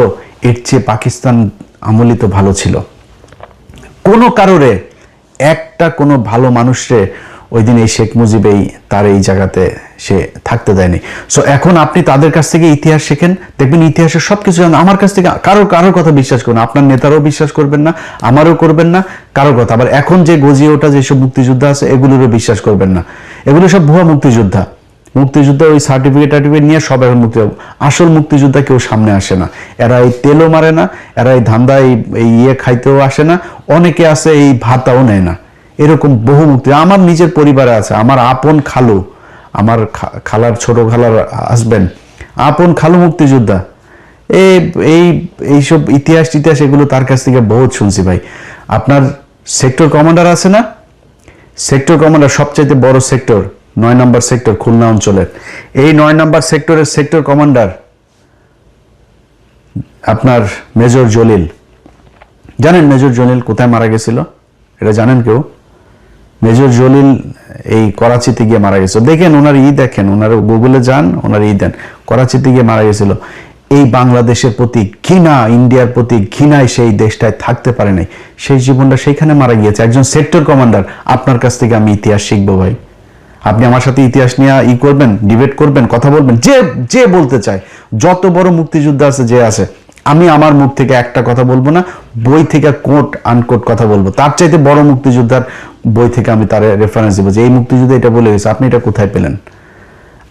এর চেয়ে পাকিস্তান আমলিত ভালো ছিল। কোনো কারণে একটা কোনো ভালো মানুষরে ওই দিন এই শেখ মুজিব তার এই জায়গাতে সে থাকতে দেয়নি। সো এখন আপনি তাদের কাছ থেকে ইতিহাস শেখেন, দেখবেন ইতিহাসের সবকিছু জানেন। আমার কাছ থেকে কারোর কথা বিশ্বাস করবেন, আপনার নেতারাও বিশ্বাস করবেন না, আমারও করবেন না কারোর কথা। আবার এখন যে গজিয়ে ওঠা যেসব মুক্তিযোদ্ধা আছে এগুলোরও বিশ্বাস করবেন না, এগুলো সব ভুয়া মুক্তিযোদ্ধা। মুক্তিযোদ্ধা ওই সার্টিফিকেট নিয়ে সব এখন আসল মুক্তিযোদ্ধা কেউ সামনে আসে না। এরা এই তেলও মারে না, এরা এই ধান্দা এই খাইতেও আসে না, অনেকে আছে এই ভাতাও নেয় না। এরকম বহু মুক্তি আমার নিজের পরিবারে আছে। আমার আপন খালু, আমার খালার ছোট খালার হাজবেন্ড, আপন খালু মুক্তিযোদ্ধা। এইসব ইতিহাস এগুলো তার কাছ থেকে বহুত শুনছি ভাই। আপনার সেক্টর কমান্ডার আছে না, সেক্টর কমান্ডার সবচাইতে বড় সেক্টর 9 নম্বর সেক্টর খুলনা অঞ্চলের, এই 9 নম্বর সেক্টরের সেক্টর কমান্ডার আপনার মেজর জলিল। জানেন মেজর জলিল কোথায় মারা গেছিল? এটা জানেন কেউ? মেজর জলিল এই করাচিতে গিয়ে মারা গেছিল। দেখেন ওনার দেখেন, ওনার গুগলে যান, ওনার দেন, করাচিতে গিয়ে মারা গেছিল। এই বাংলাদেশের প্রতি ঘৃণা, ইন্ডিয়ার প্রতি ঘৃণায় সেই দেশটায় থাকতে পারে নাই, সেই জীবনটা সেইখানে মারা গিয়েছে। একজন সেক্টর কমান্ডার। আপনার কাছ থেকে আমি ইতিহাস শিখবো ভাই। আপনি আমার সাথে ইতিহাস নিয়ে করবেন, ডিবেট করবেন, কথা বলবেন, যে বলতে চায়, যত বড় মুক্তিযোদ্ধা আছে যে আছে, আমি আমার মুখ থেকে একটা কথা বলবো না, বই থেকে কোট আনকোট কথা বলবো। তার চাইতে বড় মুক্তিযোদ্ধার বই থেকে আমি তার রেফারেন্স দিব যে এই মুক্তিযুদ্ধে এটা বলে গেছে, আপনি এটা কোথায় পেলেন?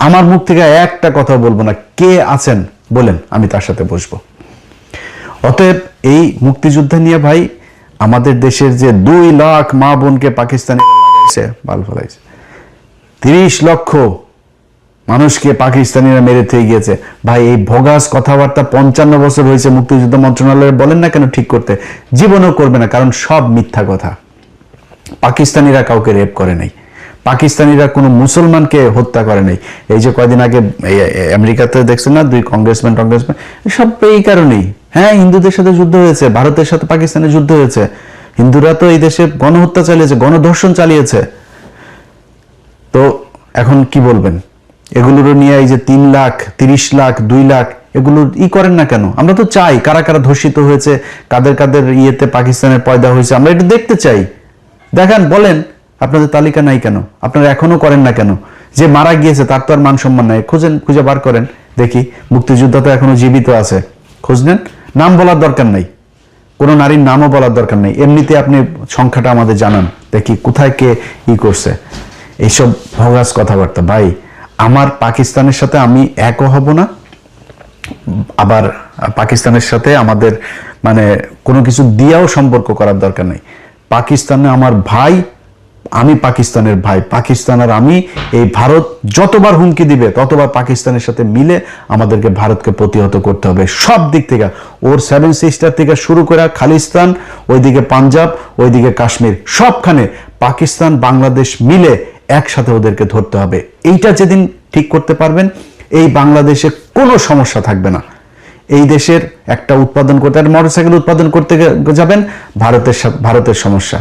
আমার মুখ থেকে একটা কথা বলবো না, কে আছেন বলেন, আমি তার সাথে বসবো। অতএব এই মুক্তিযুদ্ধ নিয়ে ভাই আমাদের দেশের যে 2 লাখ মা বোনকে পাকিস্তানে লাগাইছে, বাল ফলাইছে, 30 লক্ষ মানুষকে পাকিস্তানিরা মেরে থেকে গিয়েছে ভাই। এই ভগাস কথাবার্তা 55 বছর হয়েছে মুক্তিযুদ্ধ মন্ত্রণালয়ে বলেন না কেন ঠিক করতে? জীবনেও করবে না, কারণ সব মিথ্যা কথা। পাকিস্তানিরা কাউকে রেপ করে নাই, পাকিস্তানিরা কোনো মুসলমানকে হত্যা করে নাই। এই যে কয়দিন আগে আমেরিকাতে দেখছেন না 2 কংগ্রেসম্যান সব এই কারণেই। হ্যাঁ, হিন্দুদের সাথে যুদ্ধ হয়েছে, ভারতের সাথে পাকিস্তানের যুদ্ধ হয়েছে, হিন্দুরা তো এই দেশে গণহত্যা চালিয়েছে, গণধর্ষণ চালিয়েছে। তো এখন কি বলবেন? এগুলোর নিয়ে এই যে 3 লাখ, 30 লাখ, 2 লাখ এগুলো করেন না কেন? আমরা তো চাই কারা কারা ধর্ষিত হয়েছে, কাদের কাদের পাকিস্তানের পয়দা হয়েছে, আমরা এটা দেখতে চাই। দেখান, বলেন, আপনাদের তালিকা নাই কেন? আপনারা এখনো করেন না কেন? যে মারা গিয়েছে তার তো আর মান সম্মান নাই, খুঁজে বার করেন দেখি। মুক্তিযোদ্ধা তো এখনো জীবিত আছে, খোঁজ নেন। নাম বলার দরকার নাই, কোনো নারীর নামও বলার দরকার নেই, এমনিতে আপনি সংখ্যাটা আমাদের জানান, দেখি কোথায় কে করছে এইসব ভগাস কথাবার্তা। ভাই আমার পাকিস্তানের সাথে আমি একও হব না, আবার পাকিস্তানের সাথে আমাদের মানে কোনো কিছু দিয়াও সম্পর্ক করার দরকার নেই। পাকিস্তানে আমার ভাই, আমি পাকিস্তানের ভাই। পাকিস্তান আর আমি, এই ভারত যতবার হুমকি দিবে ততবার পাকিস্তানের সাথে মিলে আমাদেরকে ভারতকে প্রতিহত করতে হবে সব দিক থেকে। ওর 7 সিস্টার থেকে শুরু করে খালিস্তান, ওইদিকে পাঞ্জাব, ওইদিকে কাশ্মীর, সবখানে পাকিস্তান বাংলাদেশ মিলে একসাথে ওদেরকে ধরতে হবে। এইটা যেদিন ঠিক করতে পারবেন, এই বাংলাদেশে কোনো সমস্যা থাকবে না। এই দেশের একটা উৎপাদন করতে, মোটরসাইকেল উৎপাদন করতে যাবেন, ভারতের সমস্যা।